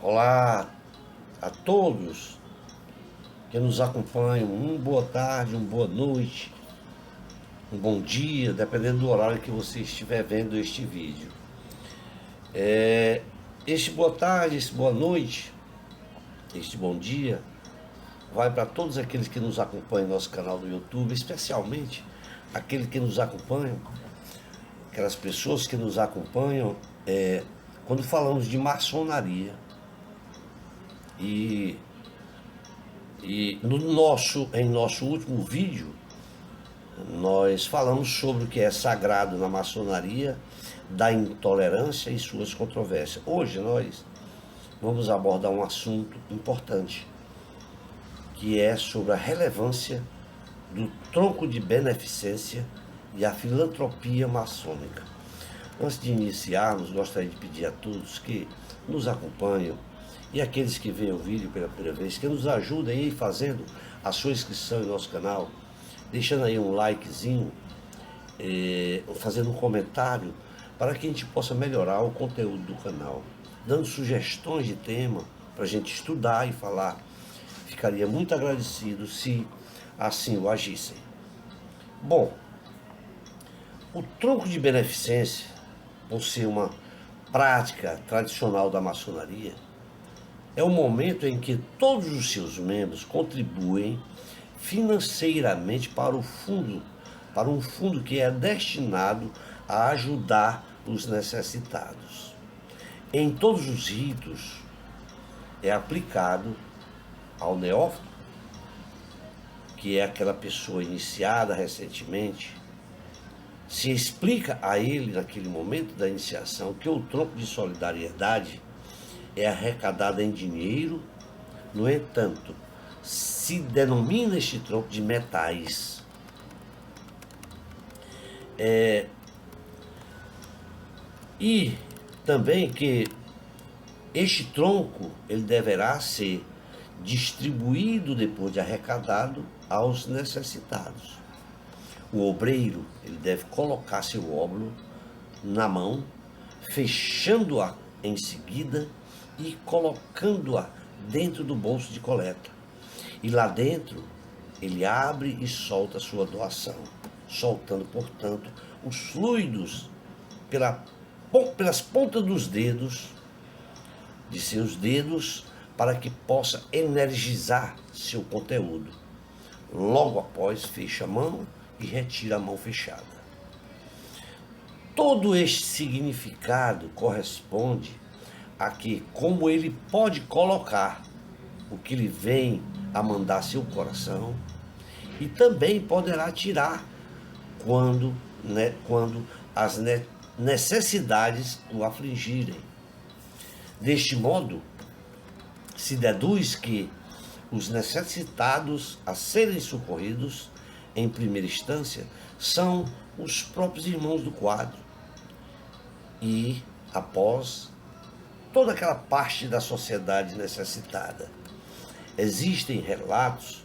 Olá a todos que nos acompanham. Uma boa tarde, uma boa noite, um bom dia, dependendo do horário que você estiver vendo este vídeo. Este boa tarde, este boa noite, este bom dia vai para todos aqueles que nos acompanham no nosso canal do YouTube, especialmente aqueles que nos acompanham, aquelas pessoas que nos acompanham quando falamos de maçonaria. E em nosso último vídeo, nós falamos sobre o que é sagrado na maçonaria, da intolerância e suas controvérsias. Hoje nós vamos abordar um assunto importante, que é sobre a relevância do tronco de beneficência e a filantropia maçônica. Antes de iniciarmos, gostaria de pedir a todos que nos acompanham e aqueles que veem o vídeo pela primeira vez, que nos ajudem aí fazendo a sua inscrição em nosso canal, deixando aí um likezinho, fazendo um comentário, para que a gente possa melhorar o conteúdo do canal, dando sugestões de tema para a gente estudar e falar. Ficaria muito agradecido se assim o agissem. Bom, o tronco de beneficência, por ser uma prática tradicional da maçonaria, é o momento em que todos os seus membros contribuem financeiramente para um fundo que é destinado a ajudar os necessitados. Em todos os ritos é aplicado ao neófito, que é aquela pessoa iniciada recentemente, se explica a ele naquele momento da iniciação que o tronco de solidariedade é arrecadado em dinheiro. No entanto, se denomina este tronco de metais. E também que este tronco ele deverá ser distribuído depois de arrecadado aos necessitados. O obreiro ele deve colocar seu óbolo na mão, fechando-a em seguida e colocando-a dentro do bolso de coleta. E lá dentro ele abre e solta a sua doação, portanto, os fluidos pelas pontas dos dedos, de seus dedos, para que possa energizar seu conteúdo. Logo após, fecha a mão e retira a mão fechada. Todo este significado corresponde a que, como ele pode colocar o que lhe vem a mandar seu coração, e também poderá tirar quando as necessidades o afligirem. Deste modo, se deduz que os necessitados a serem socorridos, em primeira instância, são os próprios irmãos do quadro. E, após, toda aquela parte da necessitada. Existem relatos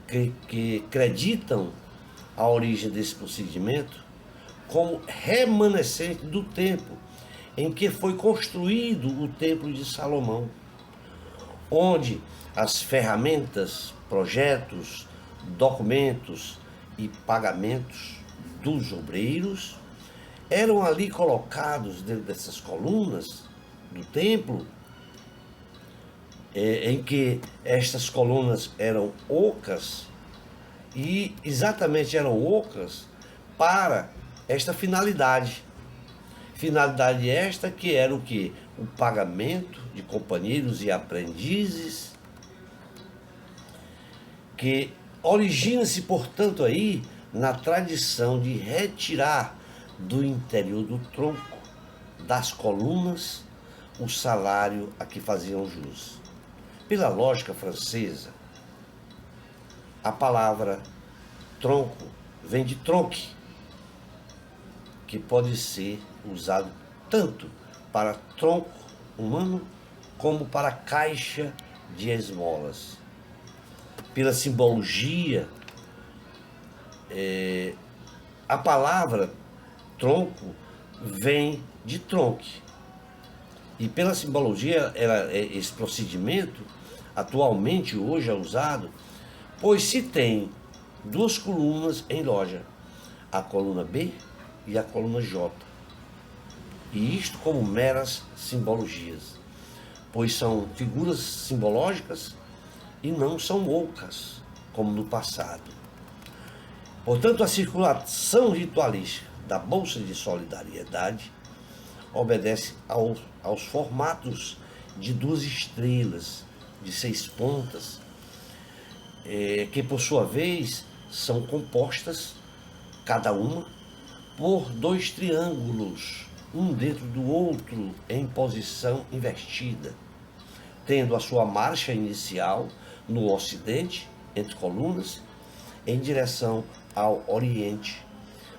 que acreditam a origem desse procedimento como remanescente do tempo em que foi construído o Templo de Salomão, onde as ferramentas, projetos, documentos e pagamentos dos obreiros eram ali colocados dentro dessas colunas do templo, em que estas colunas eram ocas, e exatamente eram ocas para esta finalidade. Finalidade esta que era o quê? O pagamento de companheiros e aprendizes, que origina-se, portanto, aí na tradição de retirar do interior do tronco, das colunas, o salário a que faziam jus. Pela lógica francesa, a palavra tronco vem de tronque, que pode ser usado tanto para tronco humano como para caixa de esmolas. Pela simbologia, a palavra tronco vem de tronque, E pela simbologia, esse procedimento atualmente hoje é usado, pois se tem duas colunas em loja, a coluna B e a coluna J. E isto como meras simbologias, pois são figuras simbológicas e não são ocas, como no passado. Portanto, a circulação ritualística da Bolsa de Solidariedade obedece aos formatos de duas estrelas, de 6 pontas, que por sua vez são compostas, cada uma, por 2 triângulos, um dentro do outro em posição invertida, tendo a sua marcha inicial no ocidente, entre colunas, em direção ao oriente,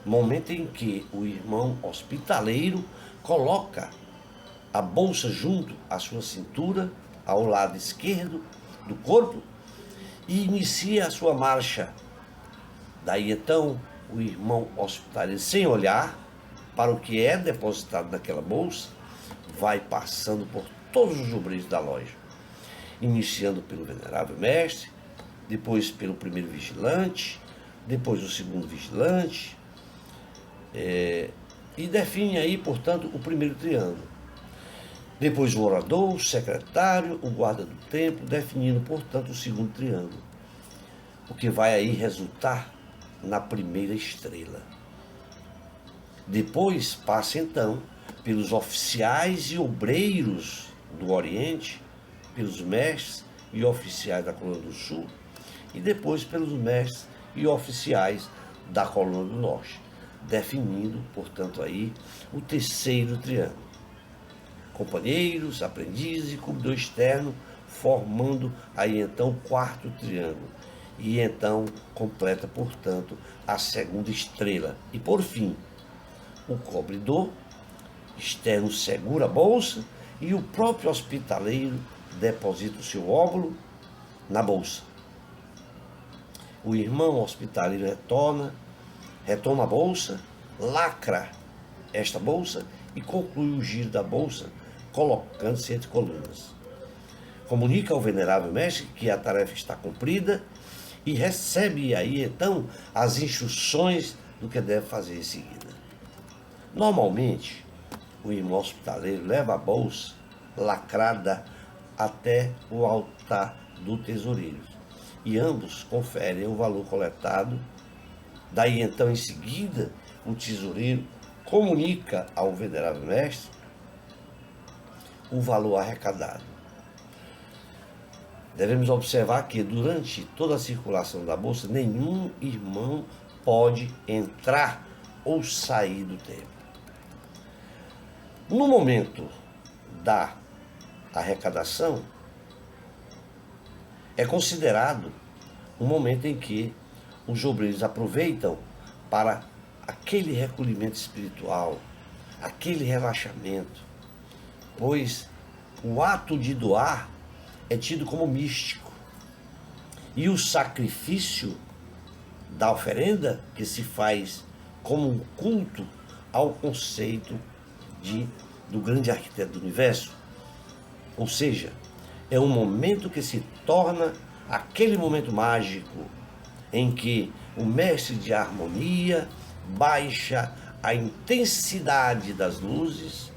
momento em que o irmão hospitaleiro coloca a bolsa junto à sua cintura, ao lado esquerdo do corpo, e inicia a sua marcha. Daí então o irmão hospitaleiro, sem olhar para o que é depositado naquela bolsa, vai passando por todos os obreiros da loja, iniciando pelo venerável mestre, depois pelo primeiro vigilante, depois o segundo vigilante, e define aí, portanto, o primeiro triângulo. Depois o orador, o secretário, o guarda do templo, definindo, portanto, o segundo triângulo, o que vai aí resultar na primeira estrela. Depois passa então pelos oficiais e obreiros do Oriente, pelos mestres e oficiais da coluna do Sul, e depois pelos mestres e oficiais da coluna do Norte, definindo, portanto, aí o terceiro triângulo. Companheiros, aprendizes e cobridor externo, formando aí então o quarto triângulo. E então completa, portanto, a segunda estrela. E por fim, o cobridor externo segura a bolsa e o próprio hospitaleiro deposita o seu óvulo na bolsa. O irmão hospitaleiro retoma a bolsa, lacra esta bolsa e conclui o giro da bolsa, colocando-se entre colunas. Comunica ao venerável mestre que a tarefa está cumprida e recebe aí então as instruções do que deve fazer em seguida. Normalmente, o irmão hospitaleiro leva a bolsa lacrada até o altar do tesoureiro e ambos conferem o valor coletado. Daí então, em seguida, o tesoureiro comunica ao venerável mestre o valor arrecadado. Devemos observar que durante toda a circulação da bolsa, nenhum irmão pode entrar ou sair do templo. No momento da arrecadação, é considerado um momento em que os obreiros aproveitam para aquele recolhimento espiritual, aquele relaxamento, pois o ato de doar é tido como místico e o sacrifício da oferenda que se faz como um culto ao conceito do grande arquiteto do universo, ou seja, é um momento que se torna aquele momento mágico em que o mestre de harmonia baixa a intensidade das luzes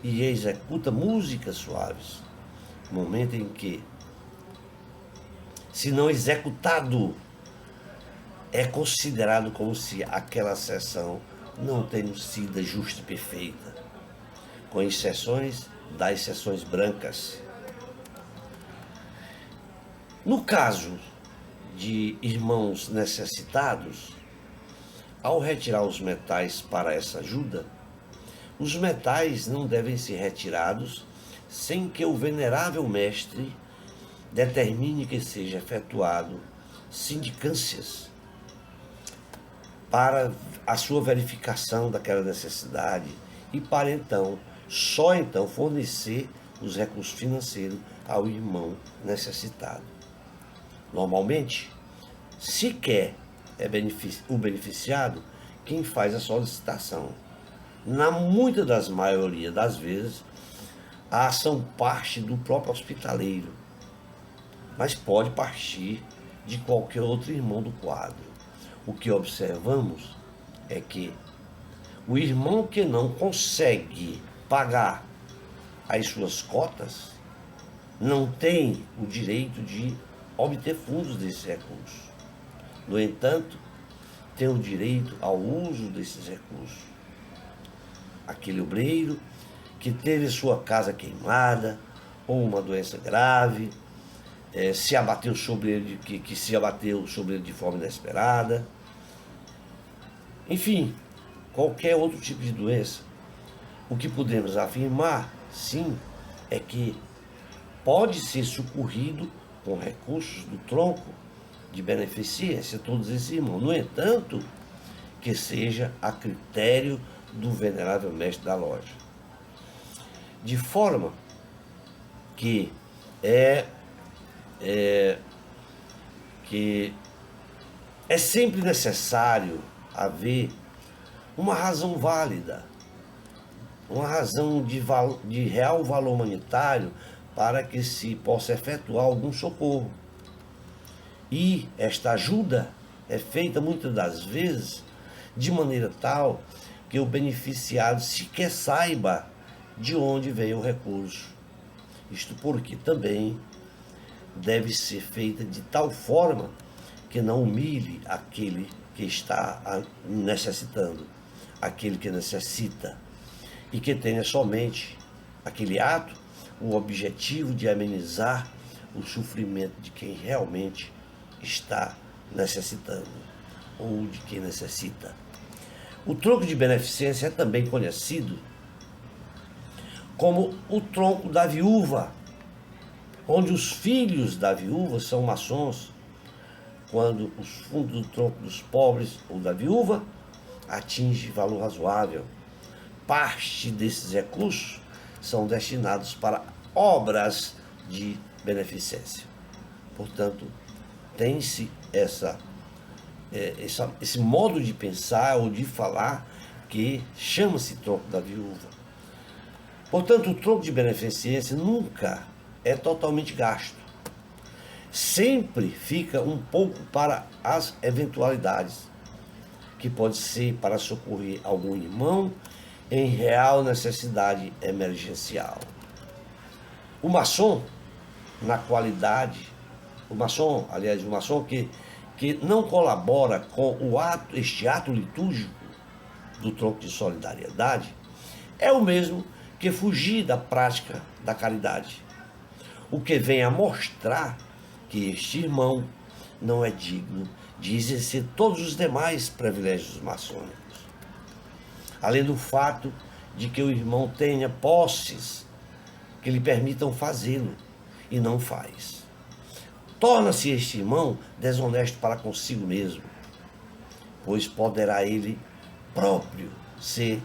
e executa músicas suaves. Momento em que, se não executado, é considerado como se aquela sessão não tenha sido justa e perfeita, com exceções das sessões brancas. No caso de irmãos necessitados, ao retirar os metais para essa ajuda, os metais não devem ser retirados sem que o venerável mestre determine que seja efetuado sindicâncias para a sua verificação daquela necessidade e para então, só então, fornecer os recursos financeiros ao irmão necessitado. Normalmente, sequer é o beneficiado quem faz a solicitação. Na muita das maioria das vezes, a ação parte do próprio hospitaleiro, mas pode partir de qualquer outro irmão do quadro. O que observamos é que o irmão que não consegue pagar as suas cotas não tem o direito de obter fundos desse recurso. No entanto, tem o direito ao uso desses recursos. Aquele obreiro que teve sua casa queimada ou uma doença grave, se abateu sobre ele, que se abateu sobre ele de forma inesperada. Enfim, qualquer outro tipo de doença. O que podemos afirmar, sim, é que pode ser socorrido com recursos do tronco de beneficência todos esses irmãos. No entanto, que seja a critério do venerável mestre da loja. De forma que é sempre necessário haver uma razão válida, uma razão de real valor humanitário para que se possa efetuar algum socorro. E esta ajuda é feita muitas das vezes de maneira tal que o beneficiado sequer saiba de onde veio o recurso. Isto porque também deve ser feita de tal forma que não humilhe aquele que está necessitando, aquele que necessita, e que tenha somente aquele ato o objetivo de amenizar o sofrimento de quem realmente está necessitando ou de quem necessita. O tronco de beneficência é também conhecido como o tronco da viúva, onde os filhos da viúva são maçons, quando os fundos do tronco dos pobres ou da viúva atinge valor razoável. Parte desses recursos são destinados para obras de beneficência. Portanto, tem-se esse modo de pensar ou de falar que chama-se tronco da viúva. Portanto, o tronco de beneficência nunca é totalmente gasto. Sempre fica um pouco para as eventualidades, que pode ser para socorrer algum irmão em real necessidade emergencial. O maçom, na qualidade, o maçom que não colabora com este ato litúrgico do tronco de solidariedade, é o mesmo que fugir da prática da caridade, o que vem a mostrar que este irmão não é digno de exercer todos os demais privilégios maçônicos. Além do fato de que o irmão tenha posses que lhe permitam fazê-lo e não faz. Torna-se este irmão desonesto para consigo mesmo, pois poderá ele próprio ser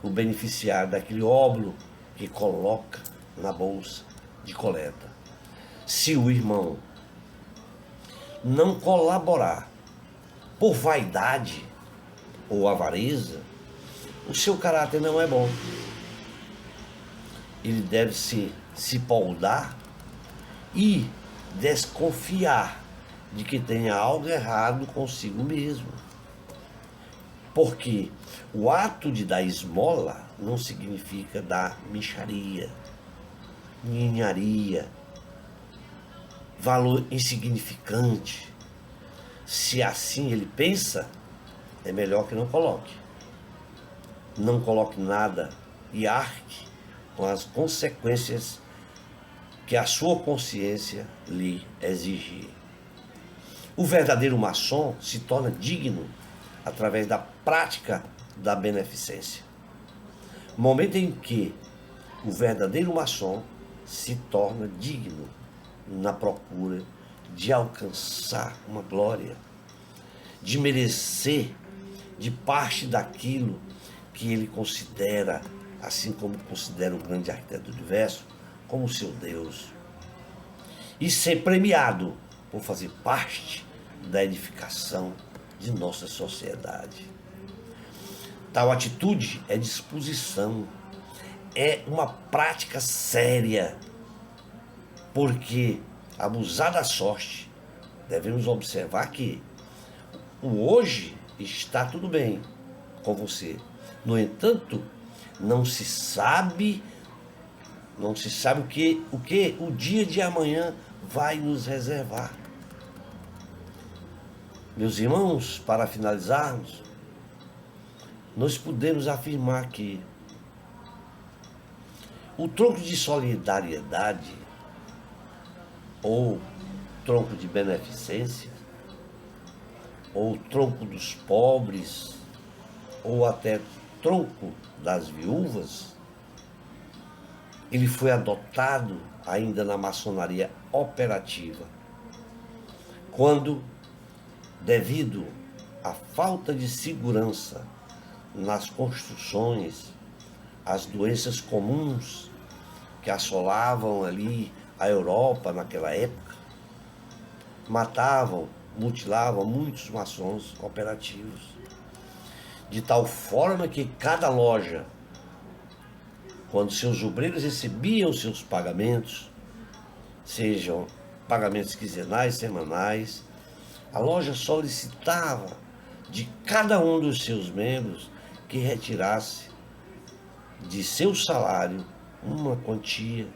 o beneficiário daquele óbolo que coloca na bolsa de coleta. Se o irmão não colaborar por vaidade ou avareza, o seu caráter não é bom. Ele deve se poldar e desconfiar de que tenha algo errado consigo mesmo. Porque o ato de dar esmola não significa dar mixaria, ninharia, valor insignificante. Se assim ele pensa, é melhor que não coloque. Não coloque nada e arque com as consequências que a sua consciência lhe exigir. O verdadeiro maçom se torna digno através da prática da beneficência. Momento em que o verdadeiro maçom se torna digno na procura de alcançar uma glória, de merecer de parte daquilo que ele considera, assim como considera o grande arquiteto do universo, como seu Deus, e ser premiado por fazer parte da edificação de nossa sociedade. Tal atitude é disposição, é uma prática séria, porque abusar da sorte, devemos observar que o hoje está tudo bem com você. No entanto, não se sabe o que o dia de amanhã vai nos reservar. Meus irmãos, para finalizarmos, nós podemos afirmar que o tronco de solidariedade ou tronco de beneficência ou tronco dos pobres ou até tronco das viúvas, ele foi adotado ainda na maçonaria operativa, quando, devido à falta de segurança nas construções, as doenças comuns que assolavam ali a Europa naquela época, matavam, mutilavam muitos maçons operativos, de tal forma que cada loja, quando seus obreiros recebiam seus pagamentos, sejam pagamentos quinzenais, semanais, a loja solicitava de cada um dos seus membros que retirasse de seu salário uma quantia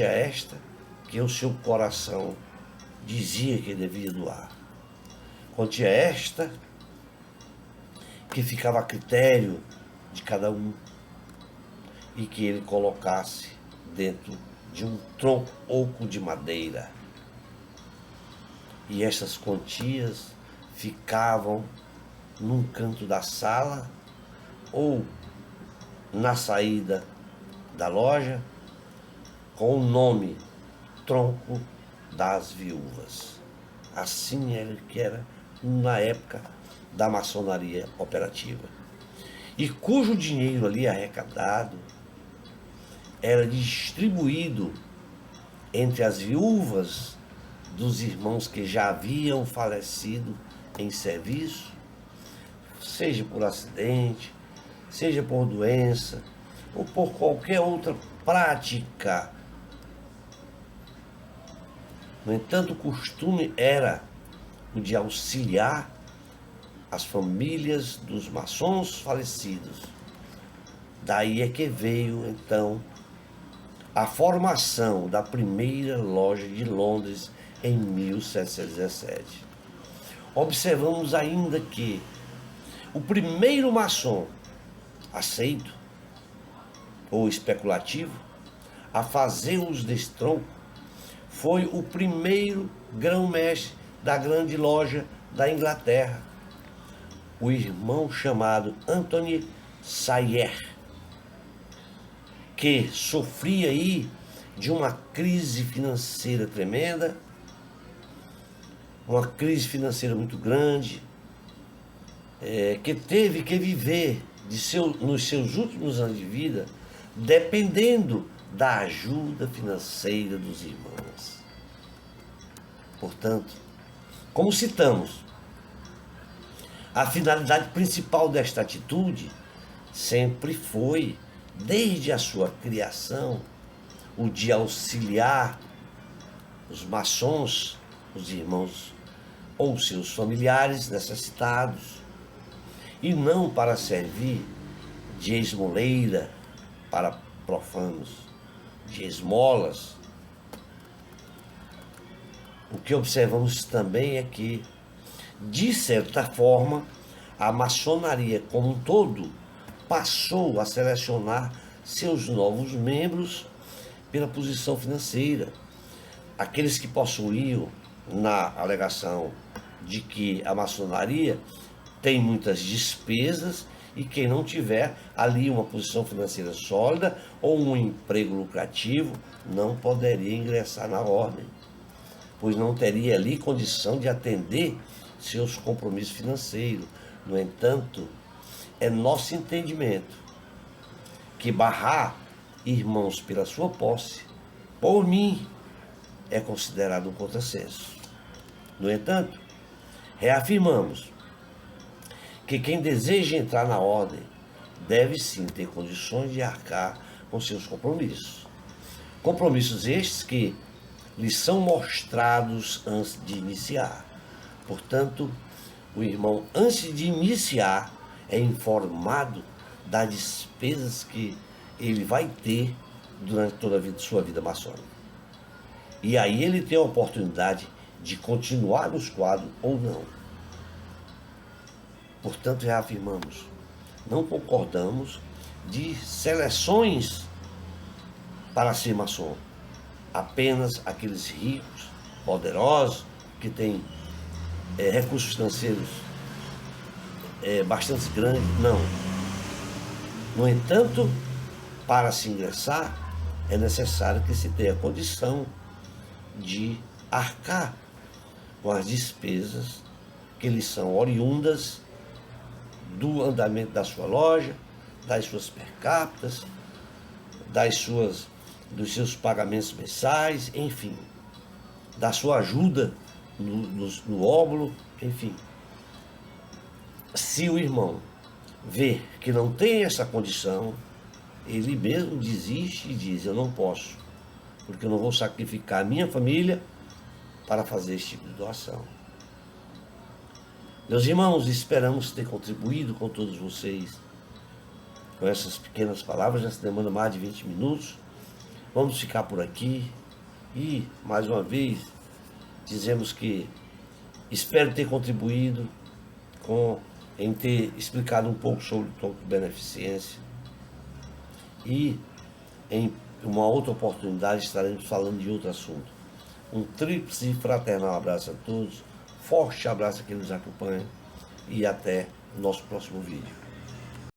esta que o seu coração dizia que devia doar. Quantia esta que ficava a critério de cada um e que ele colocasse dentro de um tronco oco de madeira. E essas quantias ficavam num canto da sala ou na saída da loja com o nome Tronco das Viúvas. Assim era que era na época da maçonaria operativa. E cujo dinheiro ali arrecadado era distribuído entre as viúvas dos irmãos que já haviam falecido em serviço, seja por acidente, seja por doença, ou por qualquer outra prática. No entanto, o costume era o de auxiliar as famílias dos maçons falecidos. Daí é que veio, então, a formação da primeira loja de Londres em 1717. Observamos ainda que o primeiro maçom aceito ou especulativo a fazer uso desse tronco foi o primeiro grão-mestre da grande loja da Inglaterra, o irmão chamado Anthony Sayer, que sofria aí de uma crise financeira tremenda, uma crise financeira muito grande, que teve que viver nos seus últimos anos de vida dependendo da ajuda financeira dos irmãos. Portanto, como citamos, a finalidade principal desta atitude sempre foi, desde a sua criação, o de auxiliar os maçons, os irmãos ou seus familiares necessitados, e não para servir de esmoleira para profanos, de esmolas. O que observamos também é que, de certa forma, a maçonaria como um todo passou a selecionar seus novos membros pela posição financeira. Aqueles que possuíam, na alegação de que a maçonaria tem muitas despesas, e quem não tiver ali uma posição financeira sólida ou um emprego lucrativo não poderia ingressar na ordem, pois não teria ali condição de atender seus compromissos financeiros. No entanto, é nosso entendimento que barrar irmãos pela sua posse, por mim, é considerado um contrassenso. No entanto, reafirmamos que quem deseja entrar na ordem deve sim ter condições de arcar com seus compromissos. Compromissos estes que lhes são mostrados antes de iniciar. Portanto, o irmão, antes de iniciar, é informado das despesas que ele vai ter durante toda a sua vida maçônica. E aí ele tem a oportunidade de continuar nos quadros ou não. Portanto, reafirmamos, não concordamos de seleções para ser maçom. Apenas aqueles ricos, poderosos, que têm recursos financeiros bastante grandes, não. No entanto, para se ingressar, é necessário que se tenha condição de arcar com as despesas que lhes são oriundas do andamento da sua loja, das suas per capitas, dos seus pagamentos mensais, enfim, da sua ajuda no óbolo, enfim. Se o irmão vê que não tem essa condição, ele mesmo desiste e diz, eu não posso, porque eu não vou sacrificar a minha família para fazer esse tipo de doação. Meus irmãos, esperamos ter contribuído com todos vocês com essas pequenas palavras. Já se demanda mais de 20 minutos. Vamos ficar por aqui e, mais uma vez, dizemos que espero ter contribuído em ter explicado um pouco sobre o toque de beneficência. E em uma outra oportunidade estaremos falando de outro assunto. Um tríplice e fraternal abraço a todos, forte abraço a quem nos acompanha e até o nosso próximo vídeo.